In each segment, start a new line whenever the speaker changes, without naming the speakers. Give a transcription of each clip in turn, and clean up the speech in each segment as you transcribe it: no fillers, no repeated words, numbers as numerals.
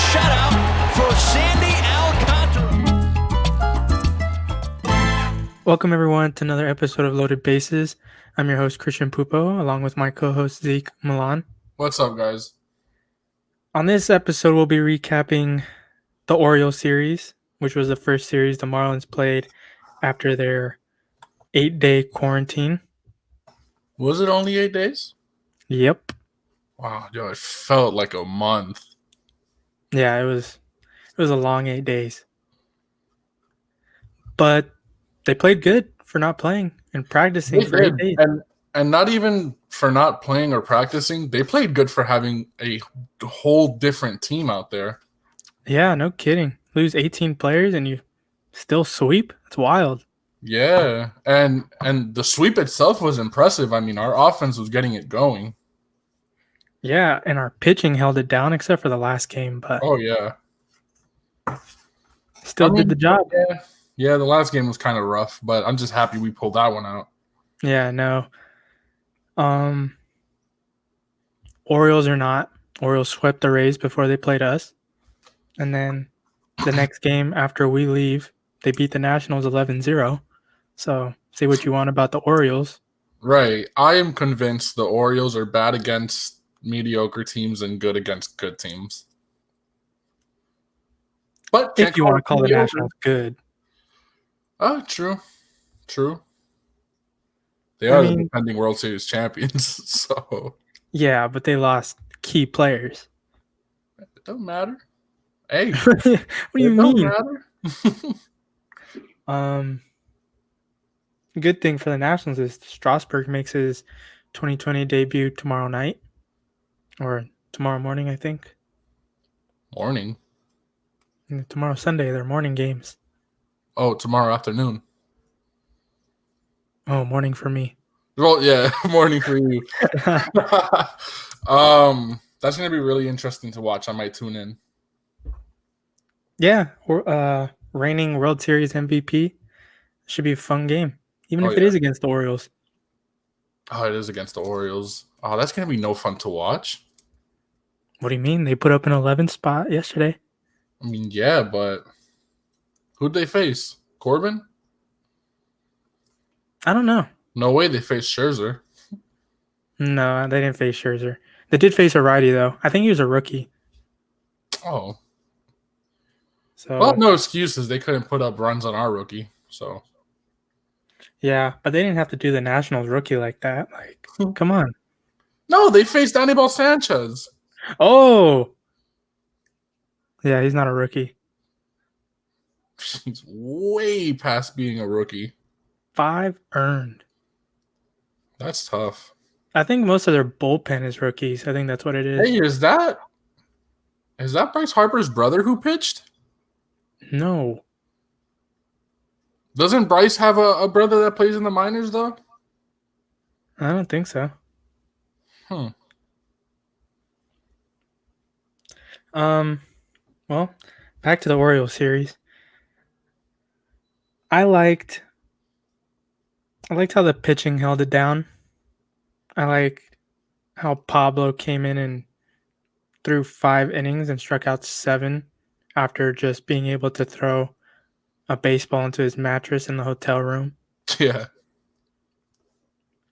shutout for Sandy Alcantara.
Welcome, everyone, to another episode of Loaded Bases. I'm your host, Christian Pupo, along with my co-host, Zeke Milan.
What's up, guys?
On this episode, we'll be recapping the Orioles series, which was the first series the Marlins played after their 8-day quarantine.
Was it only 8 days?
Yep.
Wow, yo, it felt like a month.
Yeah, it was a long 8 days. But they played good for not playing and practicing for 8 days.
And not even for not playing or practicing, they played good for having a whole different team out there.
Yeah, no kidding. Lose 18 players and you still sweep? It's wild.
Yeah, and the sweep itself was impressive. I mean, our offense was getting it going.
Yeah, and our pitching held it down except for the last game, but
Oh, yeah.
Still did the job.
Yeah, the last game was kind of rough, but I'm just happy we pulled that one out.
Yeah, no. Orioles or not, Orioles swept the Rays before they played us. And then the next game after we leave, they beat the Nationals 11-0. So say what you want about the Orioles.
Right. I am convinced the Orioles are bad against mediocre teams and good against good teams. But
if you want to call the Nationals good.
Oh, true. They are the defending World Series champions, so.
Yeah, but they lost key players.
It don't matter. Hey.
What do you mean?
Don't matter.
Good thing for the Nationals is Strasburg makes his 2020 debut tomorrow night. Or tomorrow morning, I think.
Morning?
Tomorrow Sunday, they're morning games.
Oh, tomorrow afternoon.
Oh, morning for me.
Well, yeah, morning for you. That's going to be really interesting to watch. I might tune in.
Yeah, reigning World Series MVP. Should be a fun game, even if it is against the Orioles.
Oh, it is against the Orioles. Oh, that's going to be no fun to watch.
What do you mean? They put up an 11th spot yesterday.
I mean, yeah, but who'd they face? Corbin?
I don't know.
No way they faced Scherzer.
No, they didn't face Scherzer. They did face a righty, though. I think he was a rookie.
Oh.
So,
well, no excuses. They couldn't put up runs on our rookie, so.
Yeah, but they didn't have to do the Nationals rookie like that. Like, come on.
No, they faced Anibal Sanchez.
Oh. Yeah, he's not a rookie.
He's way past being a rookie.
5 earned.
That's tough.
I think most of their bullpen is rookies. I think that's what it is.
Hey, is that Bryce Harper's brother who pitched?
No.
Doesn't Bryce have a brother that plays in the minors, though?
I don't think so. Well, back to the Orioles series. I liked how the pitching held it down. I like how Pablo came in and threw 5 innings and struck out 7 after just being able to throw a baseball into his mattress in the hotel room.
Yeah.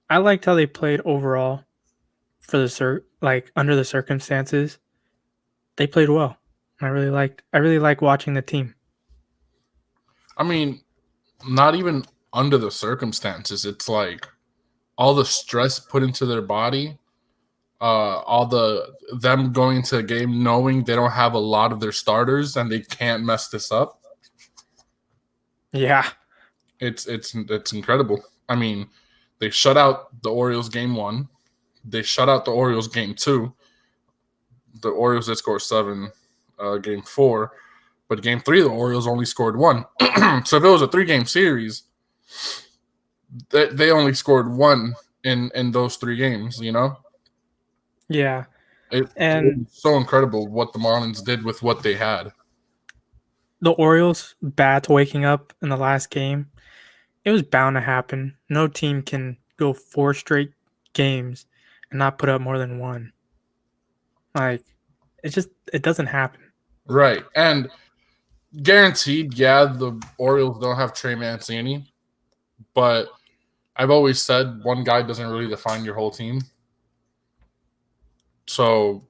I liked how they played overall for under the circumstances. They played well. I really like watching the team.
I mean, not even under the circumstances. It's like all the stress put into their body, them going to a game knowing they don't have a lot of their starters and they can't mess this up.
Yeah.
It's incredible. I mean, they shut out the Orioles game 1. They shut out the Orioles game 2. The Orioles did score 7 game 4. But game 3, the Orioles only scored 1. So if it was a 3-game series, they only scored 1 in those 3 games, you know?
Yeah.
It was so incredible what the Marlins did with what they had.
The Orioles bats waking up in the last game, it was bound to happen. No team can go 4 straight games and not put up more than 1. Like, it doesn't happen.
Right. And guaranteed, yeah, the Orioles don't have Trey Mancini, but I've always said one guy doesn't really define your whole team. So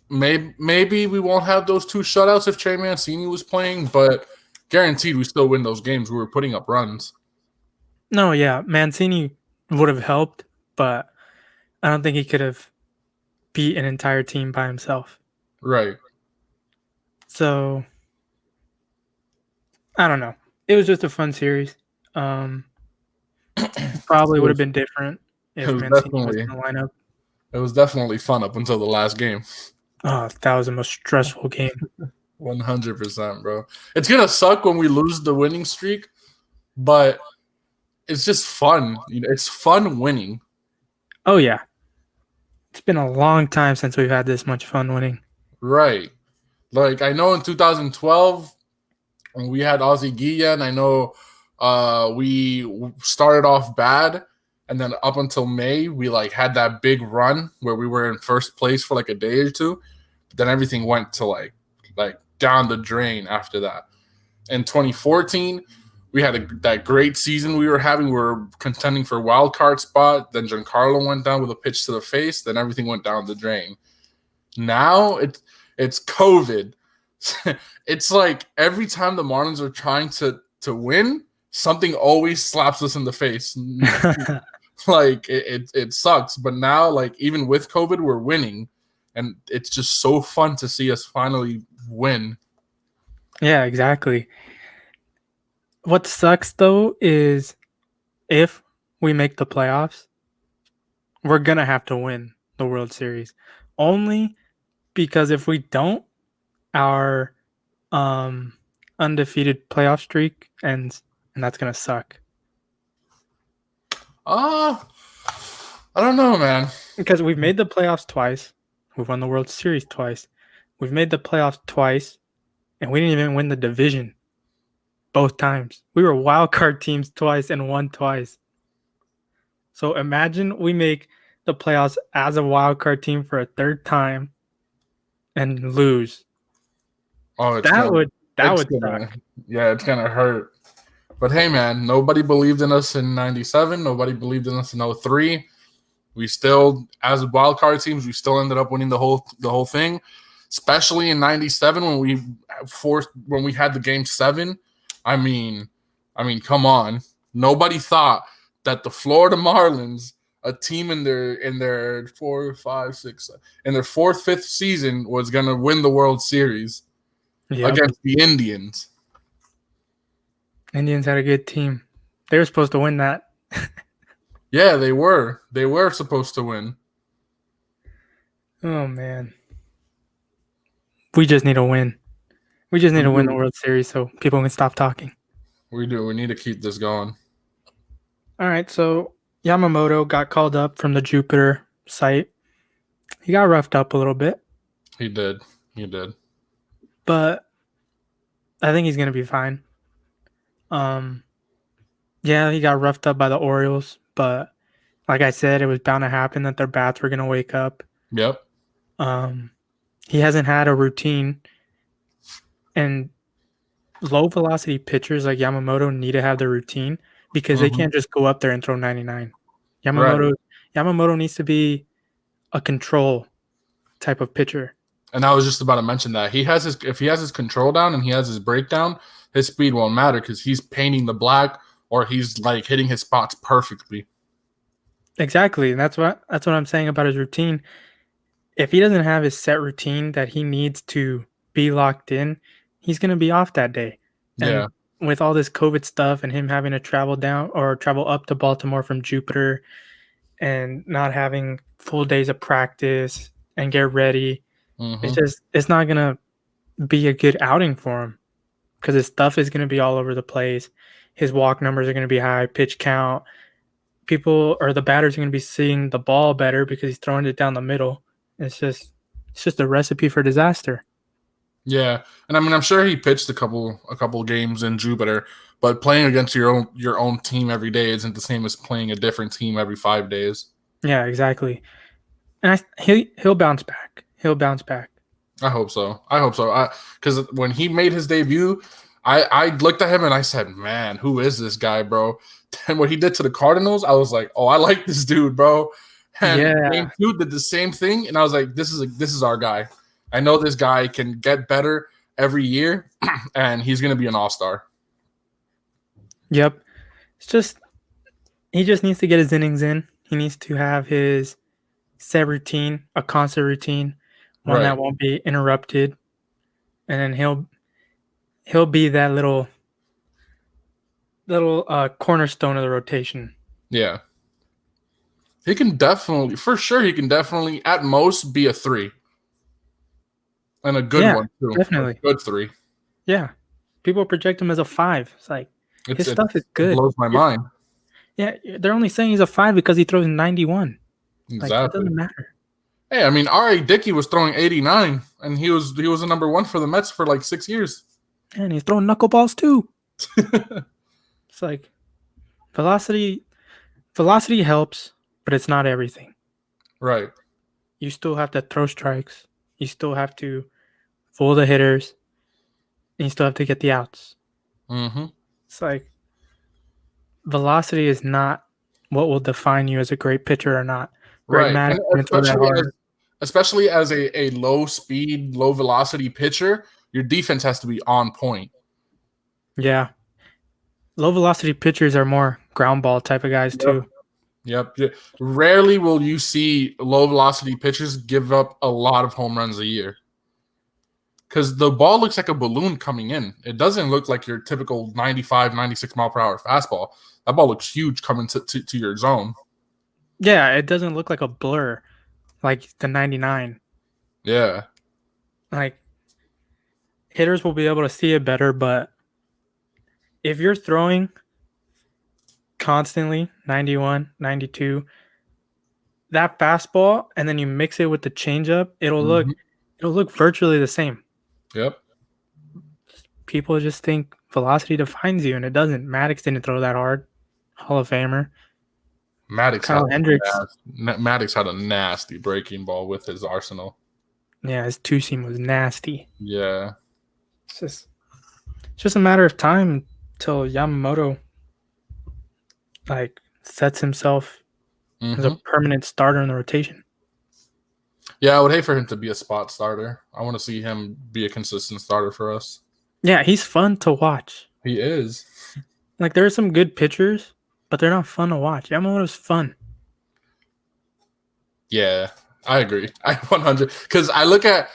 maybe we won't have those 2 shutouts if Trey Mancini was playing, but guaranteed we still win those games. We were putting up runs.
No, yeah, Mancini would have helped, but I don't think he could have beat an entire team by himself.
Right.
So I don't know. It was just a fun series. Probably would have been different
It
if
was
Mancini was in
definitely
the lineup.
it was definitely fun up until the last game.
Oh, that was the most stressful game.
100%, bro. It's gonna suck when we lose the winning streak, but it's just fun. You know, it's fun winning.
Oh yeah, it's been a long time since we've had this much fun winning.
Right. Like I know in 2012 when we had Ozzie Guillen, I know we started off bad, and then up until May we like had that big run where we were in first place for like a day or two. Then everything went to like down the drain after that. In 2014, we had that great season we were having. We were contending for wild card spot. Then Giancarlo went down with a pitch to the face. Then everything went down the drain. Now it's COVID. It's like every time the Marlins are trying to win, something always slaps us in the face. Like it sucks. But now, like even with COVID, we're winning, and it's just so fun to see us finally win.
Yeah, exactly. What sucks though is if we make the playoffs, we're gonna have to win the World Series. Only because if we don't, our undefeated playoff streak ends, and that's gonna suck.
I don't know, man.
Because we've made the playoffs twice, we've won the World Series twice, we've made the playoffs twice, and we didn't even win the division both times. We were wild card teams twice and won twice. So imagine we make the playoffs as a wild card team for a third time and lose.
Oh,
That would
gonna,
suck.
yeah, it's gonna hurt. But hey, man, nobody believed in us in '97. Nobody believed in us in '03. We still, as wild card teams, we still ended up winning the whole thing. Especially in '97 when we had the game 7. I mean, come on. Nobody thought that the Florida Marlins, a team in their 4, 5, 6, in their 4th, 5th season, was gonna win the World Series against the Indians.
Indians had a good team. They were supposed to win that.
Yeah, they were. They were supposed to win.
Oh man. We just need a win. We just need to win the World Series so people can stop talking.
We do. We need to keep this going.
All right, so Yamamoto got called up from the Jupiter site. He got roughed up a little bit.
He did.
But I think he's going to be fine. Yeah, he got roughed up by the Orioles, but like I said, it was bound to happen that their bats were going to wake up.
Yep.
He hasn't had a routine, and low velocity pitchers like Yamamoto need to have their routine because they can't just go up there and throw 99. Yamamoto needs to be a control type of pitcher.
And I was just about to mention that if he has his control down and he has his breakdown, his speed won't matter because he's painting the black or he's like hitting his spots perfectly.
Exactly, and that's what I'm saying about his routine. If he doesn't have his set routine that he needs to be locked in, he's going to be off that day. And with all this COVID stuff and him having to travel down or travel up to Baltimore from Jupiter and not having full days of practice and get ready, it's not going to be a good outing for him because his stuff is going to be all over the place. His walk numbers are going to be high, pitch count. The batters are going to be seeing the ball better because he's throwing it down the middle. It's just a recipe for disaster.
Yeah, and I mean, I'm sure he pitched a couple games in Jupiter, but playing against your own team every day isn't the same as playing a different team every 5 days.
Yeah, exactly. And he'll bounce back. He'll bounce back.
I hope so. Because when he made his debut, I looked at him and I said, "Man, who is this guy, bro?" And what he did to the Cardinals, I was like, "Oh, I like this dude, bro." And
Yeah.
game 2 did the same thing, and I was like, "This is our guy. I know this guy can get better every year, and he's gonna be an all-star."
Yep. It's just he just needs to get his innings in. He needs to have his set routine, a constant routine, one
Right?
that won't be interrupted, and then he'll be that little cornerstone of the rotation.
Yeah. He can definitely, for sure, he can definitely at most be a 3. And a good
Yeah,
one too. A
definitely.
good 3.
Yeah. People project him as a 5. It's like his
It
stuff is good.
blows my mind.
Yeah, they're only saying he's a 5 because he throws 91. Like it
Exactly.
doesn't matter.
Hey, I mean, R.A. Dickey was throwing 89, and he was a number 1 for the Mets for like 6 years.
And he's throwing knuckleballs too. It's like velocity helps, but it's not everything.
Right.
You still have to throw strikes. You still have to fool the hitters. And you still have to get the outs.
Mm-hmm.
It's like velocity is not what will define you as a great pitcher or not. Greg
Right. And
Maddux didn't throw that hard.
especially as a low speed, low velocity pitcher, your defense has to be on point.
Yeah. Low velocity pitchers are more ground ball type of guys too.
Yep. Rarely will you see low velocity pitchers give up a lot of home runs a year. Because the ball looks like a balloon coming in. It doesn't look like your typical 95, 96 mile per hour fastball. That ball looks huge coming to your zone.
Yeah, it doesn't look like a blur like the 99.
Yeah.
Like hitters will be able to see it better, but if you're throwing constantly 91, 92, that fastball and then you mix it with the changeup, it'll look virtually the same.
Yep.
People just think velocity defines you, and it doesn't. Maddux didn't throw that hard. Hall of Famer. Kyle Hendricks.
Maddux had a nasty breaking ball with his arsenal.
Yeah, his two-seam was nasty.
Yeah.
It's just a matter of time until Yamamoto sets himself as a permanent starter in the rotation.
Yeah, I would hate for him to be a spot starter. I want to see him be a consistent starter for us.
Yeah, he's fun to watch.
He is.
Like, there are some good pitchers, but they're not fun to watch. Yamamoto's fun.
Yeah, I agree. I 100. Because I look at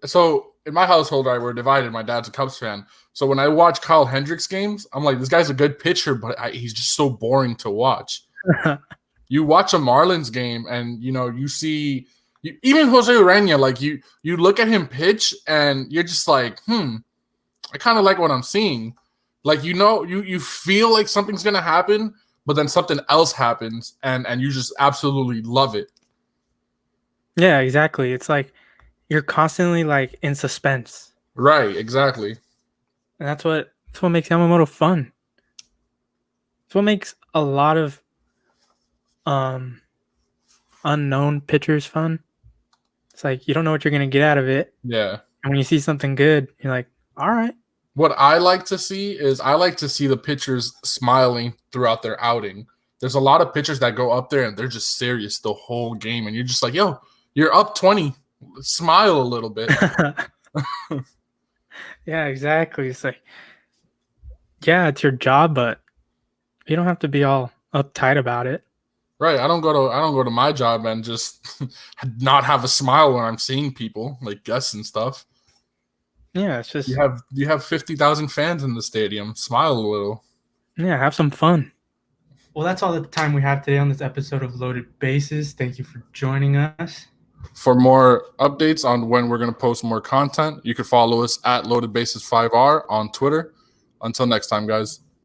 so in my household, we're divided. My dad's a Cubs fan, so when I watch Kyle Hendricks games, I'm like, this guy's a good pitcher, but he's just so boring to watch. You watch a Marlins game, and you see even Jose Urena. Like you look at him pitch, and you're just like, I kind of like what I'm seeing. Like you feel like something's gonna happen, but then something else happens, and you just absolutely love it.
Yeah, exactly. It's like you're constantly in suspense.
Right, exactly.
And that's what makes Yamamoto fun. That's what makes a lot of unknown pitchers fun. It's like you don't know what you're gonna get out of it.
Yeah.
And when you see something good, you're like, all right.
What I like to see is the pitchers smiling throughout their outing. There's a lot of pitchers that go up there and they're just serious the whole game, and you're just like, yo, you're up 20. Smile a little bit.
Yeah, exactly. It's like, yeah, it's your job, but you don't have to be all uptight about it.
Right. I don't go to my job and just not have a smile when I'm seeing people, like guests and stuff.
Yeah, it's just
you have 50,000 fans in the stadium. Smile a little.
Yeah, have some fun. Well, that's all the time we have today on this episode of Loaded Bases. Thank you for joining us.
For more updates on when we're going to post more content, you can follow us at Loaded Bases 5R on Twitter. Until next time, guys.